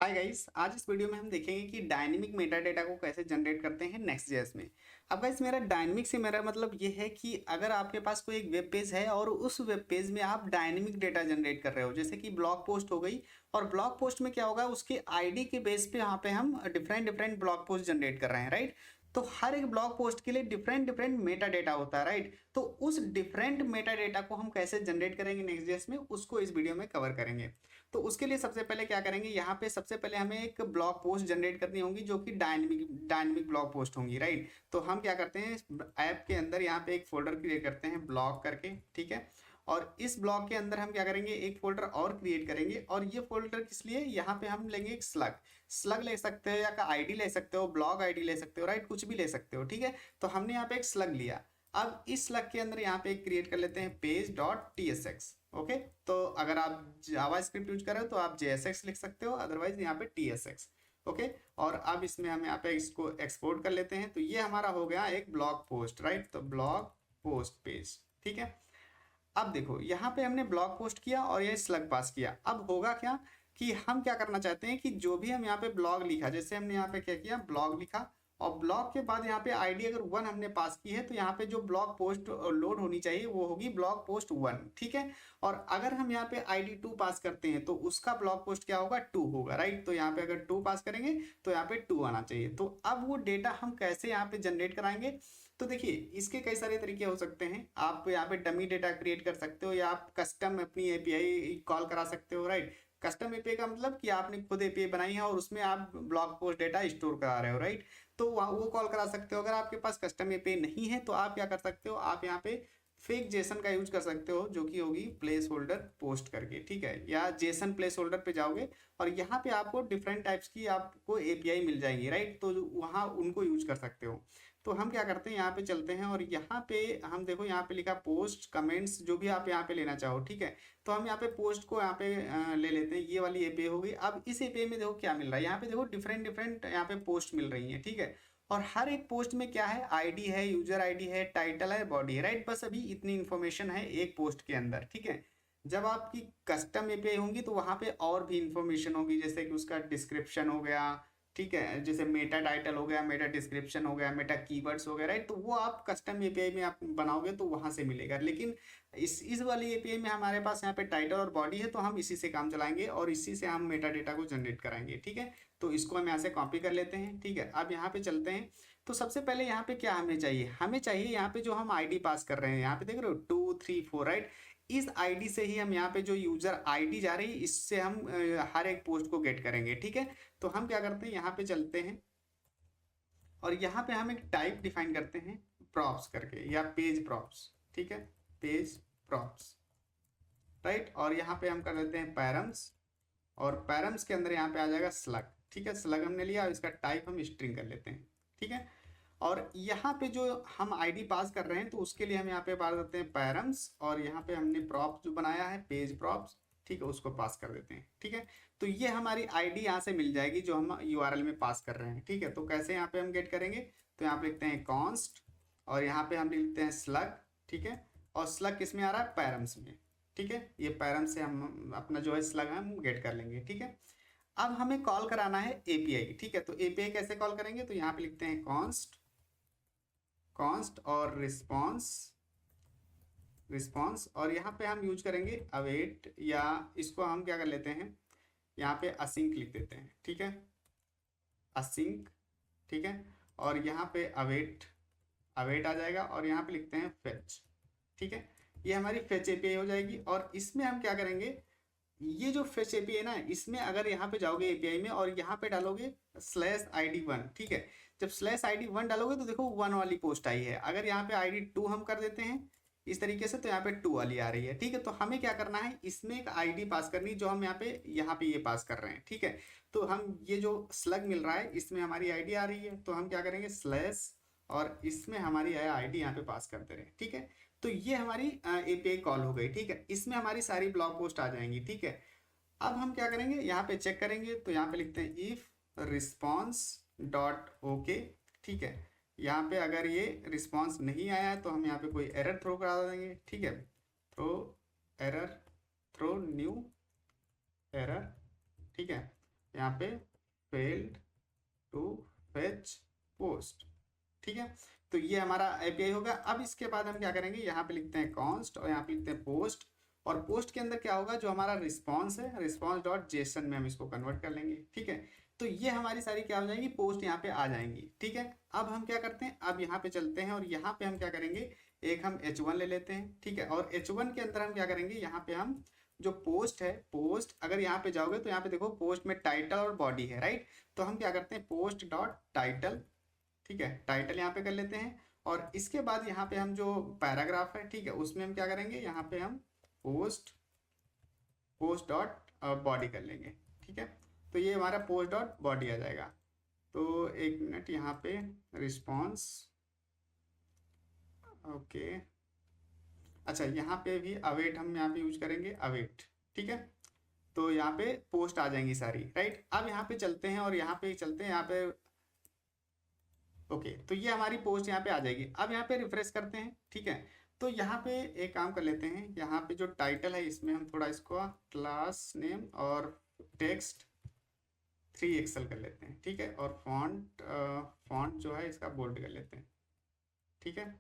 Hi guys, आज इस video में हम देखेंगे कि डायनेमिक मेटा डेटा को कैसे जनरेट करते हैं नेक्स्ट.जेएस में। अब गाइस मेरा डायनेमिक से मेरा मतलब ये है कि अगर आपके पास कोई एक वेब पेज है और उस वेब पेज में आप डायनेमिक डेटा जनरेट कर रहे हो, जैसे कि ब्लॉग पोस्ट हो गई। और ब्लॉग पोस्ट में क्या होगा, उसके आईडी के बेस पे यहाँ पे हम different different blog post generate कर रहे हैं, राइट। तो हर एक ब्लॉग पोस्ट के लिए डिफरेंट डिफरेंट मेटा डेटा होता है, राइट। तो उस डिफरेंट मेटा डेटा को हम कैसे जनरेट करेंगे नेक्स्ट.जेएस में, उसको इस वीडियो में कवर करेंगे। तो उसके लिए सबसे पहले क्या करेंगे, यहाँ पे सबसे पहले हमें एक ब्लॉग पोस्ट जनरेट करनी होगी जो कि डायनेमिक ब्लॉग पोस्ट होंगी, राइट। तो हम क्या करते हैं, ऐप के अंदर यहाँ पे एक फोल्डर क्रिएट करते हैं ब्लॉग करके, ठीक है। और इस ब्लॉग के अंदर हम क्या करेंगे, एक फोल्डर और क्रिएट करेंगे। और ये फोल्डर किस लिए, यहाँ पे हम लेंगे एक स्लग ले सकते हो या का आईडी ले सकते हो, ब्लॉग आईडी ले सकते हो, राइट, कुछ भी ले सकते हो, ठीक है। तो हमने यहाँ पे एक स्लग लिया। अब इस स्लग के अंदर यहाँ पे क्रिएट कर लेते हैं पेज डॉट tsx। ओके, तो अगर आप जावा स्क्रिप्ट यूज कर रहे हो तो आप jsx लिख सकते हो, अदरवाइज यहाँ पे tsx। ओके, और अब इसमें हम यहाँ पे इसको एक्सपोर्ट कर लेते हैं। तो ये हमारा हो गया एक ब्लॉग पोस्ट, राइट। तो ब्लॉग पोस्ट पेज, ठीक है। अब देखो यहाँ पे हमने ब्लॉग पोस्ट किया और ये स्लग पास किया। अब होगा क्या कि हम क्या करना चाहते हैं कि जो भी हम यहाँ पे ब्लॉग लिखा, जैसे हमने यहाँ पे क्या किया, ब्लॉग लिखा और ब्लॉग के बाद यहाँ पे आईडी अगर 1 हमने पास की है तो यहाँ पे जो ब्लॉग पोस्ट लोड होनी चाहिए वो होगी ब्लॉग पोस्ट 1, ठीक है। और अगर हम यहाँ पे आईडी 2 पास करते हैं तो उसका ब्लॉग पोस्ट क्या होगा, 2 होगा, राइट। तो यहाँ पे अगर 2 पास करेंगे तो यहाँ पे 2 आना चाहिए। तो अब वो डेटा हम कैसे यहाँ पे जनरेट कराएंगे, तो देखिए इसके कई सारे तरीके हो सकते हैं। आप यहाँ पे डमी डेटा क्रिएट कर सकते हो या आप कस्टम अपनी एपीआई कॉल करा सकते हो, राइट। कस्टम एपीआई का मतलब कि आपने खुद एपीआई बनाई है और उसमें आप ब्लॉग पोस्ट डेटा स्टोर करा रहे हो, राइट। तो वो कॉल करा सकते हो। अगर आपके पास कस्टम एपीआई नहीं है तो आप क्या कर सकते हो, आप यहाँ पे फेक जेसन का यूज कर सकते हो, जो कि होगी प्लेस होल्डर पोस्ट करके, ठीक है। या जेसन प्लेस होल्डर पे जाओगे और यहाँ पे आपको डिफरेंट टाइप्स की आपको एपीआई मिल जाएंगी, राइट। तो वहाँ उनको यूज कर सकते हो। तो हम क्या करते हैं, यहाँ पे चलते हैं और यहाँ पे हम देखो यहाँ पे लिखा पोस्ट कमेंट्स, जो भी आप यहाँ पे लेना चाहो, ठीक है। तो हम यहाँ पे पोस्ट को यहाँ पे ले लेते हैं। ये वाली एपीआई हो गई। अब इस एपीआई में देखो क्या मिल रहा है, यहाँ पे देखो डिफरेंट डिफरेंट यहाँ पे पोस्ट मिल रही है, ठीक है। और हर एक पोस्ट में क्या है, आईडी है, यूजर आईडी है, टाइटल है, बॉडी है, राइट। बस अभी इतनी इन्फॉर्मेशन है एक पोस्ट के अंदर, ठीक है। जब आपकी कस्टम एपीआई होंगी तो वहां पे और भी इंफॉर्मेशन होगी, जैसे कि उसका डिस्क्रिप्शन हो गया, ठीक है। जैसे मेटा टाइटल हो गया, मेटा डिस्क्रिप्शन हो गया, मेटा कीवर्ड्स हो गया, राइट। तो वो आप कस्टम एपीआई में आप बनाओगे तो वहां से मिलेगा। लेकिन इस वाली एपीआई में हमारे पास यहाँ पे टाइटल और बॉडी है, तो हम इसी से काम चलाएंगे और इसी से हम मेटा डेटा को जनरेट कराएंगे, ठीक है। तो इसको हम यहाँ से कॉपी कर लेते हैं, ठीक है। अब यहाँ पे चलते हैं। तो सबसे पहले यहाँ पे क्या हमें चाहिए, हमें चाहिए यहाँ पे जो हम आईडी पास कर रहे हैं, यहाँ पे देख रहे हो 2 3 4, राइट। इस आईडी से ही हम यहाँ पे जो यूजर आईडी जा रही है इससे हम हर एक पोस्ट को गेट करेंगे, ठीक है। तो हम क्या करते हैं, यहाँ पे चलते हैं और यहाँ पे हम एक टाइप डिफाइन करते हैं प्रॉप्स करके, या पेज प्रॉप्स, ठीक है, पेज प्रॉप्स, राइट। और यहाँ पे हम कर लेते हैं पैरम्स, और पैरम्स के अंदर यहाँ पे आ जाएगा स्लग, ठीक है। स्लग हमने लिया और इसका टाइप हम स्ट्रिंग कर लेते हैं, ठीक है। और यहाँ पे जो हम आईडी पास कर रहे हैं तो उसके लिए हम यहाँ पे पास करते हैं पैरम्स, और यहाँ पे हमने प्रॉप्स जो बनाया है पेज प्रॉप्स, ठीक है, उसको पास कर देते हैं, ठीक है। तो ये हमारी आईडी यहाँ से मिल जाएगी जो हम यूआरएल में पास कर रहे हैं, ठीक है। तो कैसे यहाँ पे हम गेट करेंगे, तो यहाँ पे लिखते हैं कॉन्स्ट और यहाँ पे हम लिखते हैं स्लग, ठीक है। और स्लग किस में आ रहा है, पैरम्स में, ठीक है। ये पैरम्स से हम अपना जो है स्लग हम गेट कर लेंगे, ठीक है। अब हमें कॉल कराना है एपीआई, ठीक है। तो एपीआई कैसे कॉल करेंगे, तो यहाँ पे लिखते हैं कॉन्स्ट और रिस्पॉन्स और यहाँ पे हम यूज करेंगे अवेट, या इसको हम क्या कर लेते हैं, यहाँ पे असिंक लिख देते हैं, ठीक है, असिंक, ठीक है। और यहाँ पे अवेट आ जाएगा और यहाँ पे लिखते हैं फेच, ठीक है। ये हमारी फेच एपीआई हो जाएगी। और इसमें हम क्या करेंगे, ये जो फेच एपीआई ना, इसमें अगर यहाँ पे जाओगे एपीआई में और यहाँ पे डालोगे /ID1, ठीक है। जब /ID1 डालोगे तो देखो 1 वाली पोस्ट आई है। अगर यहाँ पे ID2 हम कर देते हैं इस तरीके से तो यहाँ पे 2 वाली आ रही है, ठीक है। तो हमें क्या करना है, इसमें एक आईडी पास करनी जो हम यहाँ पे ये पास कर रहे हैं, ठीक है। तो हम ये जो स्लग मिल रहा है इसमें हमारी आईडी आ रही है, तो हम क्या करेंगे स्लैश और इसमें हमारी आईडी यहाँ पे पास करते रहे, ठीक है। तो ये हमारी एपीआई कॉल हो गई, ठीक है। इसमें हमारी सारी ब्लॉग पोस्ट आ जाएंगी, ठीक है। अब हम क्या करेंगे, यहाँ पे चेक करेंगे तो यहाँ पे लिखते हैं इफ रिस्पॉन्स डॉट ओके, ठीक है। यहाँ पे अगर ये रिस्पॉन्स नहीं आया है तो हम यहाँ पे कोई एरर थ्रो करा देंगे, ठीक है। थ्रो न्यू एरर, ठीक है। यहाँ पे फेल्ड टू फेच पोस्ट, ठीक है। तो ये हमारा एपीआई होगा। अब इसके बाद हम क्या करेंगे, यहाँ पे लिखते हैं कॉन्स्ट और यहाँ पे लिखते हैं पोस्ट, और पोस्ट के अंदर क्या होगा, जो हमारा रिस्पॉन्स है, रिस्पॉन्स डॉट जेसन में हम इसको कन्वर्ट कर लेंगे, ठीक है। तो ये हमारी सारी क्या हो जाएंगी, पोस्ट यहाँ पे आ जाएंगी, ठीक है। अब हम क्या करते हैं, अब यहाँ पे चलते हैं और यहाँ पे हम क्या करेंगे, एक हम H1 ले लेते हैं, ठीक है। और H1 के अंदर हम क्या करेंगे, यहाँ पे हम जो पोस्ट है, पोस्ट अगर यहाँ पे जाओगे तो यहाँ पे देखो पोस्ट में टाइटल और बॉडी है, राइट। तो हम क्या करते हैं, पोस्ट डॉट टाइटल, ठीक है, टाइटल यहाँ पे कर लेते हैं। और इसके बाद यहाँ पे हम जो पैराग्राफ है, ठीक है, उसमें हम क्या करेंगे, यहाँ पे हम पोस्ट पोस्ट डॉट बॉडी कर लेंगे, ठीक है। तो ये हमारा पोस्ट डॉट बॉडी आ जाएगा। तो एक मिनट, यहाँ पे रिस्पॉन्स, ओके, अच्छा यहाँ पे भी अवेट हम यहाँ पे यूज करेंगे, अवेट, ठीक है। तो यहाँ पे पोस्ट आ जाएंगी सारी, राइट। अब यहाँ पे चलते हैं और यहाँ पे चलते हैं, यहाँ पे ओके, तो ये हमारी पोस्ट यहाँ पे आ जाएगी। अब यहाँ पे रिफ्रेश करते हैं, ठीक है। तो यहाँ पे एक काम कर लेते हैं, यहाँ पे जो टाइटल है इसमें हम थोड़ा इसको क्लास नेम और टेक्स्ट 3 एक्सएल कर लेते हैं, ठीक है। और फॉन्ट जो है इसका बोल्ड कर लेते हैं, ठीक है।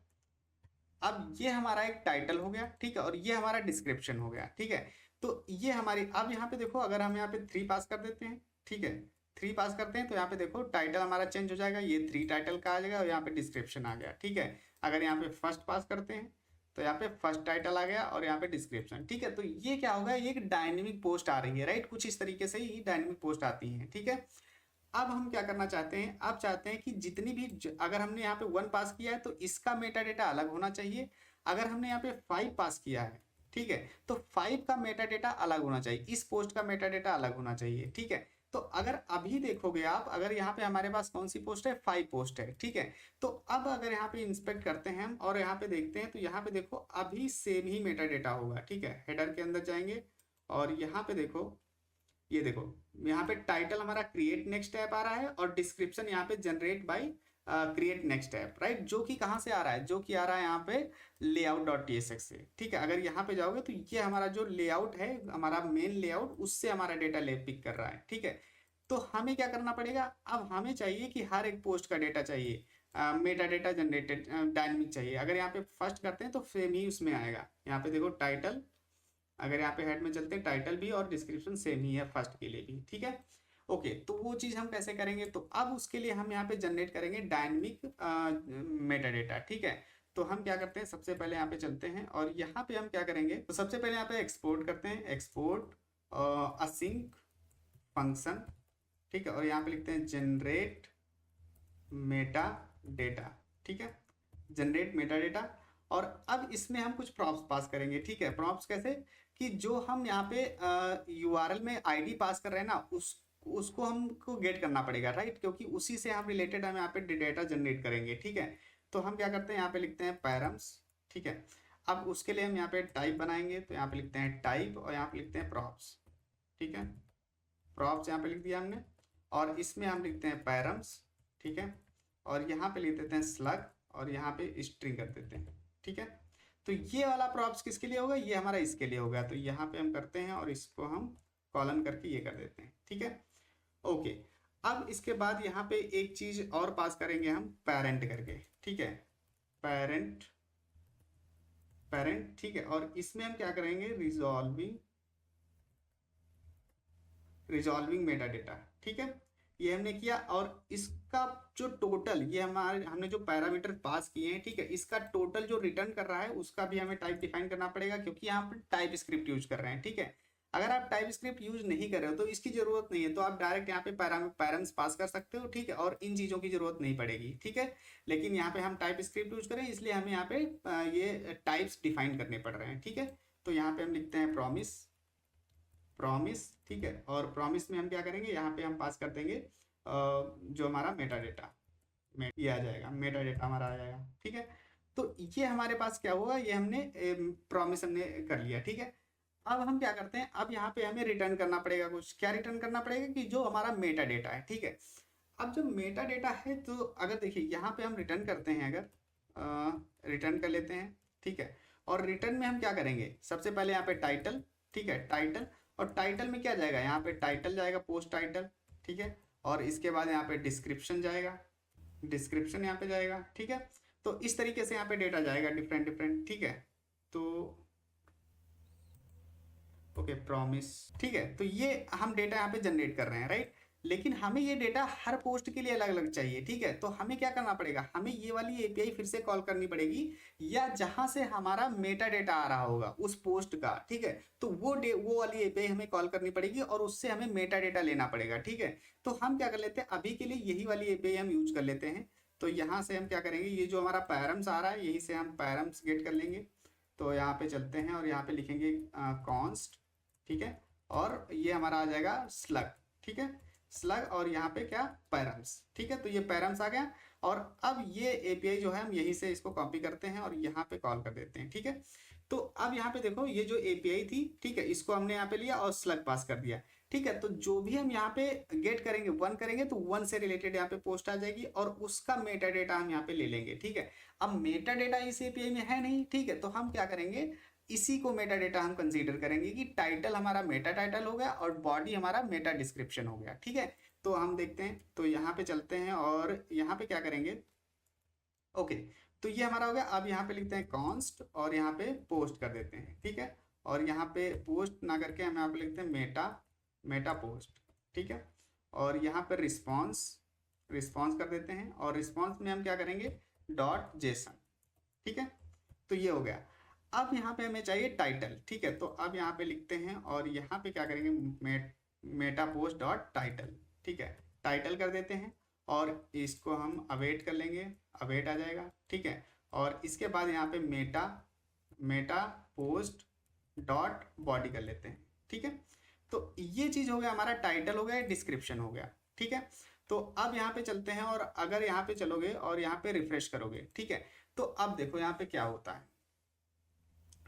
अब ये हमारा एक टाइटल हो गया, ठीक है, और ये हमारा डिस्क्रिप्शन हो गया, ठीक है। तो ये हमारी, अब यहाँ पे देखो, अगर हम यहाँ पे 3 पास कर देते हैं, ठीक है, 3 पास करते हैं तो यहाँ पे देखो टाइटल हमारा चेंज हो जाएगा, ये 3 टाइटल का आ जाएगा और यहाँ पे डिस्क्रिप्शन आ गया, ठीक है। अगर यहाँ पे फर्स्ट पास करते हैं तो यहाँ पे फर्स्ट टाइटल आ गया और यहाँ पे डिस्क्रिप्शन, ठीक है। तो ये क्या होगा, ये एक डायनेमिक पोस्ट आ रही है, राइट। कुछ इस तरीके से ही डायनेमिक पोस्ट आती है, ठीक है। अब हम क्या करना चाहते हैं, अब चाहते हैं कि जितनी भी अगर हमने यहाँ पे 1 पास किया है तो इसका मेटा डेटा अलग होना चाहिए। अगर हमने यहाँ पे 5 पास किया है, ठीक है, तो 5 का मेटा डेटा अलग होना चाहिए, इस पोस्ट का मेटा डेटा अलग होना चाहिए, ठीक है। तो अगर अभी देखोगे आप, अगर यहाँ पे हमारे पास कौन सी पोस्ट है, 5 पोस्ट है, ठीक है। तो अब अगर यहाँ पे इंस्पेक्ट करते हैं हम और यहाँ पे देखते हैं तो यहाँ पे देखो अभी सेम ही मेटा डेटा होगा, ठीक है। हेडर के अंदर जाएंगे और यहाँ पे देखो, ये देखो यहाँ पे टाइटल हमारा क्रिएट नेक्स्ट ऐप आ रहा है और डिस्क्रिप्शन यहाँ पे generate by create next app, right. जो कि कहाँ से आ रहा है, जो कि आ रहा है यहाँ पे लेआउट डॉट टीएसएक्स से, ठीक है। अगर यहाँ पे जाओगे तो ये हमारा जो लेआउट है, हमारा मेन लेआउट, उससे हमारा डेटा ले पिक कर रहा है, ठीक है। तो हमें क्या करना पड़ेगा, अब हमें चाहिए कि हर एक पोस्ट का डेटा चाहिए, मेटा डेटा जनरेटेड डायनेमिक चाहिए। अगर यहाँ पे फर्स्ट करते हैं तो सेम ही उसमें आएगा, यहाँ पे देखो टाइटल, अगर यहाँ पे हेड में चलते हैं टाइटल भी और डिस्क्रिप्शन सेम ही है फर्स्ट के लिए भी, ठीक है। ओके, तो वो चीज़ हम कैसे करेंगे, तो अब उसके लिए हम यहाँ पे जनरेट करेंगे डायनेमिक मेटा डेटा, ठीक है। तो हम क्या करते हैं, सबसे पहले यहाँ पे चलते हैं और यहाँ पे हम क्या करेंगे, तो सबसे पहले यहाँ पे एक्सपोर्ट करते हैं, एक्सपोर्ट असिंक फंक्शन, ठीक है। और यहाँ पे लिखते हैं जनरेट मेटा डेटा, ठीक है, जनरेट मेटा डेटा। और अब इसमें हम कुछ प्रॉप्स पास करेंगे, ठीक है। प्रॉप्स कैसे, कि जो हम यहाँ पे यूआरएल में आईडी पास कर रहे हैं ना, उसको हमको गेट करना पड़ेगा, राइट, क्योंकि उसी से हम रिलेटेड हम यहाँ पे डेटा जनरेट करेंगे, ठीक है। तो हम क्या करते हैं, यहाँ पे लिखते हैं पैरम्स, ठीक है। अब उसके लिए हम यहाँ पे टाइप बनाएंगे, तो यहाँ पे लिखते हैं टाइप और यहाँ पे लिखते हैं प्रॉप्स, ठीक है। प्रॉप्स यहाँ पे लिख दिया हमने और इसमें हम लिखते हैं पैरम्स, ठीक है। और यहाँ पे लिख देते हैं स्लग और यहाँ पे स्ट्रिंग कर देते हैं, ठीक है। तो ये वाला प्रॉप्स किसके लिए होगा, ये हमारा इसके लिए होगा। तो यहाँ पे हम करते हैं और इसको हम कॉलन करके ये कर देते हैं, ठीक है। ओके, अब इसके बाद यहाँ पे एक चीज और पास करेंगे हम, पेरेंट करके, ठीक है, पेरेंट, पेरेंट, ठीक है। और इसमें हम क्या करेंगे, रिजॉल्विंग मेटा डेटा, ठीक है, ये हमने किया। और इसका जो टोटल, ये हमारे हमने जो पैरामीटर पास किए हैं, ठीक है, इसका टोटल जो रिटर्न कर रहा है उसका भी हमें टाइप डिफाइन करना पड़ेगा, क्योंकि यहाँ पर टाइप स्क्रिप्ट यूज कर रहे हैं, ठीक है। अगर आप टाइप स्क्रिप्ट यूज नहीं कर रहे हो तो इसकी जरूरत नहीं है, तो आप डायरेक्ट यहाँ पे पैरम्स पास कर सकते हो, ठीक है, और इन चीज़ों की जरूरत नहीं पड़ेगी, ठीक है। लेकिन यहाँ पे हम टाइप स्क्रिप्ट यूज करें इसलिए हमें यहाँ पे ये टाइप्स डिफाइन करने पड़ रहे हैं, ठीक है। तो यहाँ पे हम लिखते हैं प्रॉमिस, प्रॉमिस, ठीक है। और प्रॉमिस में हम क्या करेंगे, यहाँ पे हम पास कर देंगे जो हमारा मेटा डेटा, ये आ जाएगा, मेटा डेटा हमारा आ जाएगा, ठीक है। तो ये हमारे पास क्या हुआ, ये हमने प्रॉमिस हमने कर लिया, ठीक है। अब हम क्या करते हैं, अब यहाँ पे हमें रिटर्न करना पड़ेगा, कुछ क्या रिटर्न करना पड़ेगा, कि जो हमारा मेटा डेटा है, ठीक है। अब जो मेटा डेटा है, तो अगर देखिए यहाँ पे हम रिटर्न करते हैं, अगर रिटर्न कर लेते हैं, ठीक है। और रिटर्न में हम क्या करेंगे, सबसे पहले यहाँ पे टाइटल, ठीक है, टाइटल। और टाइटल में क्या जाएगा, यहाँ पे टाइटल जाएगा, पोस्ट टाइटल, ठीक है। और इसके बाद यहाँ पे डिस्क्रिप्शन जाएगा, डिस्क्रिप्शन यहाँ पे जाएगा, ठीक है। तो इस तरीके से यहाँ पे डेटा जाएगा डिफरेंट डिफरेंट, ठीक है। तो ओके प्रॉमिस, ठीक है। तो ये हम डेटा यहाँ पे जनरेट कर रहे हैं, राइट। लेकिन हमें ये डेटा हर पोस्ट के लिए अलग अलग चाहिए, ठीक है। तो हमें क्या करना पड़ेगा, हमें ये वाली एपीआई फिर से कॉल करनी पड़ेगी, या जहां से हमारा मेटा डेटा आ रहा होगा उस पोस्ट का, ठीक है। तो वो वाली एपीआई हमें कॉल करनी पड़ेगी और उससे हमें मेटा डेटा लेना पड़ेगा, ठीक है। तो हम क्या कर लेते हैं, अभी के लिए यही वाली एपीआई हम यूज कर लेते हैं। तो यहाँ से हम क्या करेंगे, ये जो हमारा पैरम्स आ रहा है यहीं से हम पैरम्स गेट कर लेंगे। तो यहाँ पे चलते हैं और यहाँ पे लिखेंगे कॉन्स्ट, ठीक है। और ये हमारा आ जाएगा स्लग, ठीक है, स्लग। और यहाँ पे क्या, पैरम्स, ठीक है। तो ये पैरम्स आ गया। और अब ये एपीआई जो है हम यहीं से इसको कॉपी करते हैं और यहाँ पे कॉल कर देते हैं, ठीक है। तो अब यहाँ पे देखो ये जो एपीआई थी, ठीक है, इसको हमने यहाँ पे लिया और स्लग पास कर दिया, ठीक है। तो जो भी हम यहाँ पे गेट करेंगे, वन करेंगे तो वन से रिलेटेड यहाँ पे पोस्ट आ जाएगी और उसका मेटा डेटा हम यहाँ पे ले लेंगे, ठीक है। अब मेटा डेटा इस एपीआई में है नहीं, ठीक है। तो हम क्या करेंगे, इसी को मेटा डेटा हम कंसीडर करेंगे कि टाइटल हमारा मेटा टाइटल हो गया और बॉडी हमारा मेटा डिस्क्रिप्शन हो गया, ठीक है। तो हम देखते हैं, तो यहाँ पे चलते हैं और यहाँ पे क्या करेंगे, ओके। तो ये हमारा हो गया। अब यहाँ पे लिखते हैं कॉन्स्ट और यहाँ पे पोस्ट कर देते हैं, ठीक है। और यहाँ पे पोस्ट ना करके हम यहाँ पे लिखते हैं मेटा पोस्ट, ठीक है। और यहाँ पे रिस्पॉन्स कर देते हैं और रिस्पॉन्स में हम क्या करेंगे, डॉट जेसन, ठीक है। तो ये हो गया। अब यहाँ पे हमें चाहिए टाइटल, ठीक है। तो अब यहाँ पे लिखते हैं और यहाँ पे क्या करेंगे, मेटा पोस्ट डॉट टाइटल, ठीक है, टाइटल कर देते हैं। और इसको हम अवेट कर लेंगे, अवेट आ जाएगा, ठीक है। और इसके बाद यहाँ पे मेटा पोस्ट डॉट बॉडी कर लेते हैं, ठीक है। तो ये चीज़ हो गया, हमारा टाइटल हो गया, डिस्क्रिप्शन हो गया, ठीक है। तो अब यहाँ पे चलते हैं और अगर यहाँ पे चलोगे और यहाँ पे रिफ्रेश करोगे, ठीक है, तो अब देखो यहाँ पे क्या होता है,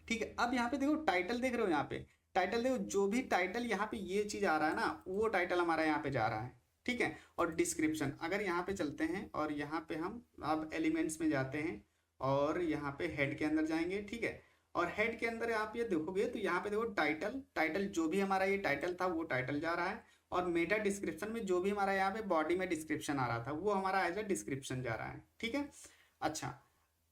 ठीक है। अब यहाँ पे देखो टाइटल देख रहे हो, यहाँ पे टाइटल देखो, जो भी टाइटल यहाँ पे ये चीज आ रहा है ना, वो टाइटल हमारा यहाँ पे जा रहा है, ठीक है। और डिस्क्रिप्शन, अगर यहाँ पे चलते हैं और यहाँ पे हम अब एलिमेंट्स में जाते हैं और यहाँ पे हेड के अंदर जाएंगे, ठीक है। और हेड के अंदर आप ये देखोगे तो यहाँ पे देखो टाइटल जो भी हमारा ये टाइटल था वो टाइटल जा रहा है। और मेटा डिस्क्रिप्शन में जो भी हमारा यहाँ पे बॉडी में डिस्क्रिप्शन आ रहा था वो हमारा एज ए डिस्क्रिप्शन जा रहा है, ठीक है। अच्छा,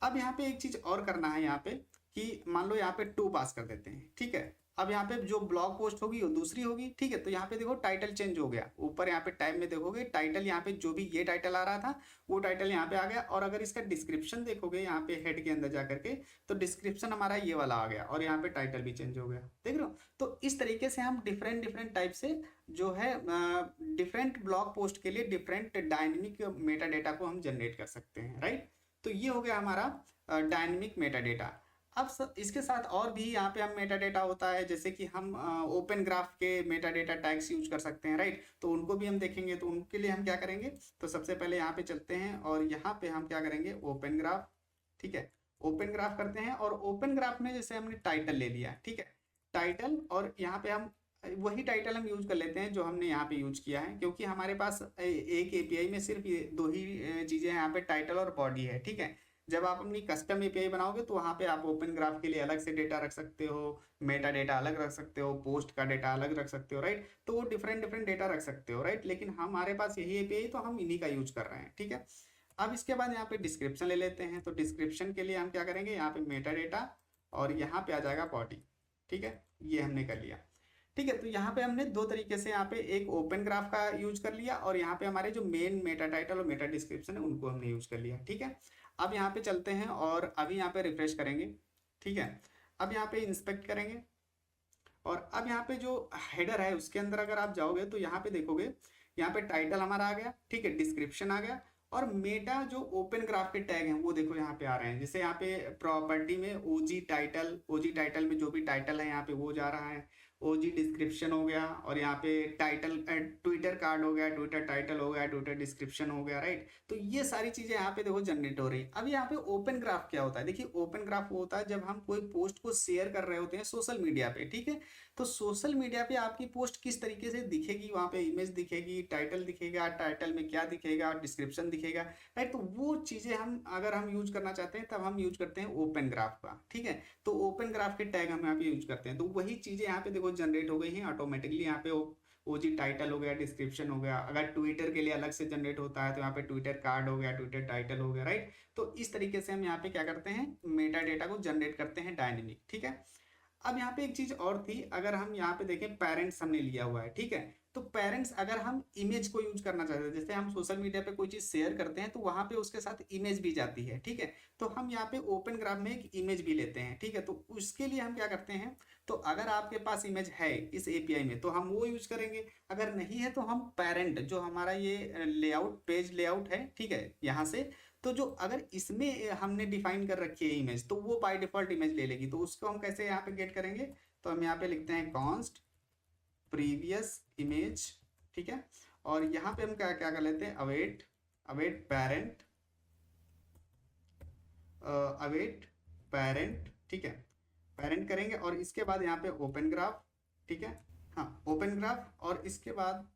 अब यहाँ पे एक चीज और करना है, यहाँ पे कि मान लो यहाँ पे 2 पास कर देते हैं, ठीक है। अब यहाँ पे जो ब्लॉग पोस्ट होगी वो दूसरी होगी, ठीक है। तो यहाँ पे देखो टाइटल चेंज हो गया, ऊपर यहाँ पे टैब में देखोगे टाइटल, यहाँ पे जो भी ये टाइटल आ रहा था वो टाइटल यहाँ पे आ गया। और अगर इसका डिस्क्रिप्शन देखोगे यहाँ पे हेड के अंदर जा करके, तो डिस्क्रिप्शन हमारा ये वाला आ गया और यहाँ पे टाइटल भी चेंज हो गया, देख रहे हो। तो इस तरीके से हम डिफरेंट डिफरेंट टाइप से जो है डिफरेंट ब्लॉग पोस्ट के लिए डिफरेंट डायनेमिक मेटा डेटा को हम जनरेट कर सकते हैं, राइट। तो ये हो गया हमारा डायनेमिक मेटा डेटा। अब इसके साथ और भी यहाँ पे हम मेटा डेटा होता है, जैसे कि हम ओपन ग्राफ के मेटा डेटा टैग्स यूज कर सकते हैं, राइट। तो उनको भी हम देखेंगे। तो उनके लिए हम क्या करेंगे, तो सबसे पहले यहाँ पे चलते हैं और यहाँ पे हम क्या करेंगे, ओपन ग्राफ, ठीक है, ओपन ग्राफ करते हैं। और ओपन ग्राफ में जैसे हमने टाइटल ले लिया, ठीक है, टाइटल, और यहाँ पे हम वही टाइटल हम यूज कर लेते हैं जो हमने यहाँ पे यूज किया है, क्योंकि हमारे पास एक एपीआई में सिर्फ ये 2 ही चीजें हैं, यहाँ पे टाइटल और बॉडी है, ठीक है। जब आप अपनी कस्टम एपीआई बनाओगे तो वहाँ पे आप ओपन ग्राफ के लिए अलग से डेटा रख सकते हो, मेटा डेटा अलग रख सकते हो, पोस्ट का डेटा अलग रख सकते हो, राइट। तो वो डिफरेंट डिफरेंट डेटा रख सकते हो, राइट। लेकिन हमारे पास यही एपीआई, तो हम इन्हीं का यूज कर रहे हैं, ठीक है। अब इसके बाद यहाँ पे डिस्क्रिप्शन ले लेते हैं। तो डिस्क्रिप्शन के लिए हम क्या करेंगे, यहाँ पे मेटा डेटा और यहाँ पे आ जाएगा बॉडी, ठीक है, ये हमने कर लिया, ठीक है। तो यहाँ पे हमने 2 तरीके से यहाँ पे एक ओपन ग्राफ का यूज कर लिया और यहाँ पे हमारे जो मेन मेटा टाइटल और मेटा डिस्क्रिप्शन है उनको हमने यूज कर लिया, ठीक है। अब यहाँ पे चलते हैं और अभी यहाँ पे रिफ्रेश करेंगे, ठीक है। अब यहाँ पे इंस्पेक्ट करेंगे और अब यहाँ पे जो हेडर है उसके अंदर अगर आप जाओगे तो यहाँ पे देखोगे, यहाँ पे टाइटल हमारा आ गया, ठीक है, डिस्क्रिप्शन आ गया और मेटा जो ओपन ग्राफ के टैग हैं वो देखो यहाँ पे आ रहे हैं। जैसे यहाँ पे प्रॉपर्टी में ओजी टाइटल में जो भी टाइटल है यहाँ पे वो जा रहा है, ओजी डिस्क्रिप्शन हो गया, और यहाँ पे टाइटल ट्विटर कार्ड हो गया, ट्विटर टाइटल हो गया, ट्विटर डिस्क्रिप्शन हो गया, राइट। तो ये सारी चीजें यहाँ पे देखो जनरेट हो रही है। अब यहाँ पे ओपन ग्राफ क्या होता है, देखिए ओपन ग्राफ वो होता है जब हम कोई पोस्ट को शेयर कर रहे होते हैं सोशल मीडिया पे, ठीक है। तो सोशल मीडिया पे आपकी पोस्ट किस तरीके से दिखेगी, वहाँ पे इमेज दिखेगी, टाइटल दिखेगा, टाइटल में क्या दिखेगा, डिस्क्रिप्शन दिखेगा, राइट। तो वो चीजें हम अगर हम यूज करना चाहते हैं तब हम यूज करते हैं ओपन ग्राफ का, ठीक है। तो ओपन ग्राफ के टैग हम यहाँ पे यूज करते हैं। तो वही चीजें यहाँ पे देखो जनरेट हो गई हैं ऑटोमेटिकली। यहाँ पे ओजी टाइटल हो गया, डिस्क्रिप्शन हो गया। अगर ट्विटर के लिए अलग से जनरेट होता है तो यहाँ पे ट्विटर कार्ड हो गया, ट्विटर टाइटल हो गया, राइट। तो इस तरीके से हम यहाँ पे क्या करते हैं, मेटा डेटा को जनरेट करते हैं डायनेमिक, ठीक है। अब यहाँ पे एक चीज और थी, अगर हम यहाँ पे देखें पेरेंट्स हमने लिया हुआ है, ठीक है। तो पेरेंट्स अगर हम इमेज को यूज करना चाहते हैं, जैसे हम सोशल मीडिया पे कोई चीज शेयर करते हैं तो वहां पे उसके साथ इमेज भी जाती है, ठीक है। तो हम यहाँ पे ओपन ग्राफ में एक इमेज भी लेते हैं, ठीक है। तो उसके लिए हम क्या करते हैं, तो अगर आपके पास इमेज है इस एपीआई में तो हम वो यूज करेंगे, अगर नहीं है तो हम पेरेंट जो हमारा ये लेआउट पेज लेआउट है, ठीक है, यहाँ से तो जो अगर इसमें हमने डिफाइन कर रखी है इमेज तो वो बाय डिफॉल्ट इमेज ले लेगी। तो उसको हम कैसे यहाँ पे गेट करेंगे, तो हम यहाँ पे लिखते हैं कॉन्स्ट प्रीवियस इमेज, ठीक है। और यहाँ पे हम क्या क्या कर लेते हैं, await await parent await parent, ठीक है, पेरेंट करेंगे। और इसके बाद यहाँ पे ओपन ग्राफ, ठीक है, हाँ ओपन ग्राफ, और इसके बाद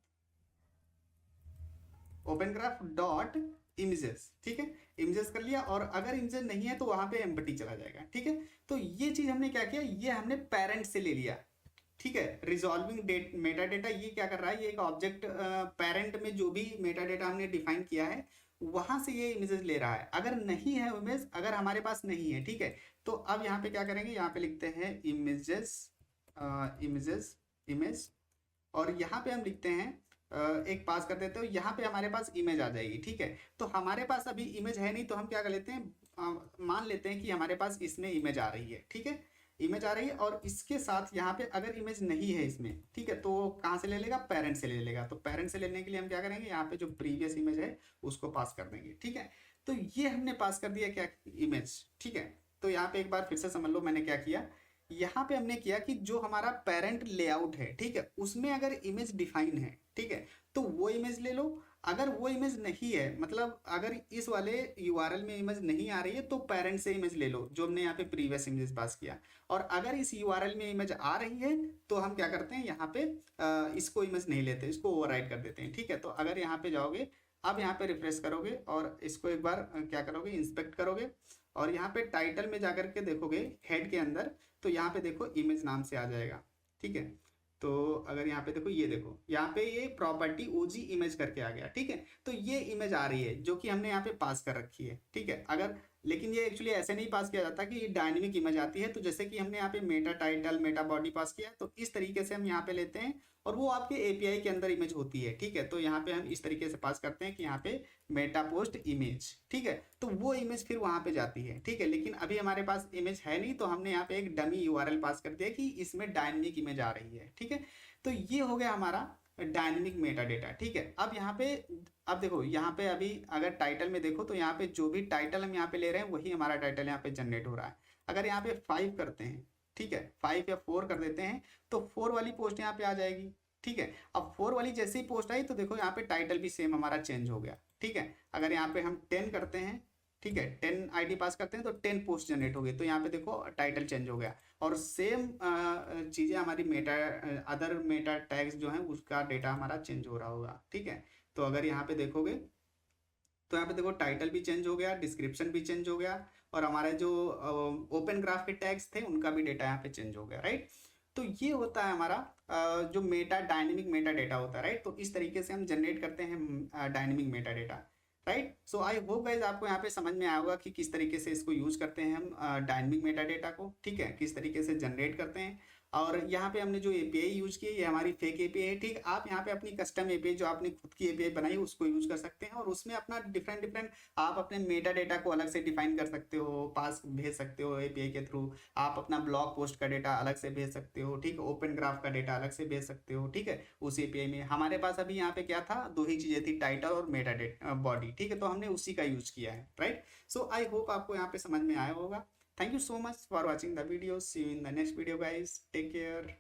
ओपन ग्राफ डॉट इमेजेस, ठीक है, इमेजेस कर लिया। और अगर इमेजेस नहीं है तो वहां पे एम्प्टी चला जाएगा, ठीक है। तो ये चीज हमने क्या किया, ये हमने पेरेंट से ले लिया, ठीक है। रिजॉल्विंग डेट मेटा डेटा ये क्या कर रहा है, ये एक ऑब्जेक्ट पेरेंट में जो भी मेटा डेटा हमने डिफाइन किया है वहां से ये इमेजेस ले रहा है। अगर नहीं है इमेज, अगर हमारे पास नहीं है, ठीक है, तो अब यहाँ पे क्या करेंगे, यहाँ पे लिखते हैं इमेजेस इमेजेस इमेज, और यहाँ पे हम लिखते हैं एक पास कर देते हो, यहाँ पे हमारे पास इमेज आ जाएगी, ठीक है। तो हमारे पास अभी इमेज है नहीं, तो हम क्या कर लेते हैं, मान लेते हैं कि हमारे पास इसमें इमेज आ रही है, ठीक है, इमेज आ रही है। और इसके साथ यहाँ पे अगर इमेज नहीं है इसमें, ठीक है, तो कहाँ से ले लेगा, पेरेंट से ले लेगा। तो पेरेंट से लेने के लिए हम क्या करेंगे, यहाँ पे जो प्रीवियस इमेज है उसको पास कर देंगे, ठीक है। तो ये हमने पास कर दिया क्या, इमेज, ठीक है। तो यहाँ पे एक बार फिर से समझ लो मैंने क्या किया, यहाँ पे हमने किया कि जो हमारा पेरेंट लेआउट है, ठीक है, उसमें अगर इमेज डिफाइन है, ठीक है, तो वो इमेज ले लो। अगर वो इमेज नहीं है, मतलब अगर इस वाले यूआरएल में इमेज नहीं आ रही है तो पेरेंट से इमेज ले लो, जो हमने यहाँ पे प्रीवियस इमेज पास किया। और अगर इस यूआरएल में इमेज आ रही है तो हम क्या करते हैं, यहाँ पे इसको इमेज नहीं लेते, इसको ओवरराइट कर देते हैं, ठीक है। तो अगर यहाँ पे जाओगे, अब यहाँ पे रिफ्रेश करोगे और इसको एक बार क्या करोगे, इंस्पेक्ट करोगे, और यहाँ पे टाइटल में जाकर के देखोगे हेड के अंदर, तो यहाँ पे देखो इमेज नाम से आ जाएगा, ठीक है। तो अगर यहाँ पे देखो, ये देखो यहाँ पे ये प्रॉपर्टी ओजी इमेज करके आ गया, ठीक है। तो ये इमेज आ रही है जो कि हमने यहाँ पे पास कर रखी है, ठीक है। अगर लेकिन ये एक्चुअली ऐसे नहीं पास किया जाता कि ये डायनेमिक इमेज आती है। तो जैसे कि हमने यहाँ पे मेटा टाइटल मेटा बॉडी पास किया, तो इस तरीके से हम यहाँ पे लेते हैं और वो आपके एपीआई के अंदर इमेज होती है, ठीक है। तो यहाँ पे हम इस तरीके से पास करते हैं कि यहाँ पे मेटा पोस्ट इमेज, ठीक है। तो वो इमेज फिर वहां पे जाती है, ठीक है। लेकिन अभी हमारे पास इमेज है नहीं, तो हमने यहाँ पे एक डमी यूआरएल पास कर दिया कि इसमें डायनेमिक इमेज आ रही है, ठीक है। तो ये हो गया हमारा डायनेमिक मेटा डेटा, ठीक है। अब यहाँ पे, अब देखो यहाँ पे अभी अगर टाइटल में देखो तो यहाँ पे जो भी टाइटल हम यहाँ पे ले रहे हैं वही हमारा टाइटल यहाँ पे जनरेट हो रहा है। अगर यहाँ पे 5 करते हैं, ठीक है, 5 या 4 कर देते हैं तो 4 वाली पोस्ट यहाँ पे आ जाएगी, ठीक है। अब 4 वाली जैसे ही पोस्ट आई तो देखो यहाँ पे टाइटल भी सेम हमारा चेंज हो गया, ठीक है। अगर यहाँ पे हम 10 करते हैं, ठीक है, 10 आईडी पास करते हैं तो 10 पोस्ट जनरेट हो गई, तो यहाँ पे देखो टाइटल चेंज हो गया। और सेम चीज़ें हमारी मेटा अदर मेटा टैग्स जो हैं उसका डेटा हमारा चेंज हो रहा होगा, ठीक है। तो अगर यहाँ पे देखोगे तो यहाँ पे देखो टाइटल भी चेंज हो गया, डिस्क्रिप्शन भी चेंज हो गया, और हमारे जो ओपन ग्राफ के टैग्स थे उनका भी डेटा यहाँ पे चेंज हो गया, राइट। तो ये होता है हमारा जो मेटा डायनेमिक मेटा डेटा होता है, राइट। तो इस तरीके से हम जनरेट करते हैं dynamic Meta data, right. So I hope guys आपको यहाँ पे समझ में आया होगा कि किस तरीके से इसको यूज करते हैं हम डायनेमिक मेटा डेटा को, ठीक है, किस तरीके से जनरेट करते हैं। और यहाँ पे हमने जो एपीआई यूज की है ये हमारी फेक एपीआई है, ठीक। आप यहाँ पे अपनी कस्टम एपीआई जो आपने खुद की एपीआई बनाई है उसको यूज कर सकते हैं, और उसमें अपना डिफरेंट आप अपने मेटा डेटा को अलग से डिफाइन कर सकते हो, पास भेज सकते हो एपीआई के थ्रू। आप अपना ब्लॉग पोस्ट का डेटा अलग से भेज सकते हो, ठीक। ओपन ग्राफ का डेटा अलग से भेज सकते हो, ठीक है, उस एपीआई में। हमारे पास अभी यहाँ पे क्या था, 2 ही चीजें थी, टाइटल और मेटा डेटा बॉडी, ठीक है। तो हमने उसी का यूज किया है, राइट। सो आई होप आपको यहाँ पे समझ में आया होगा। Thank you so much for watching the video. See you in the next video guys. Take care.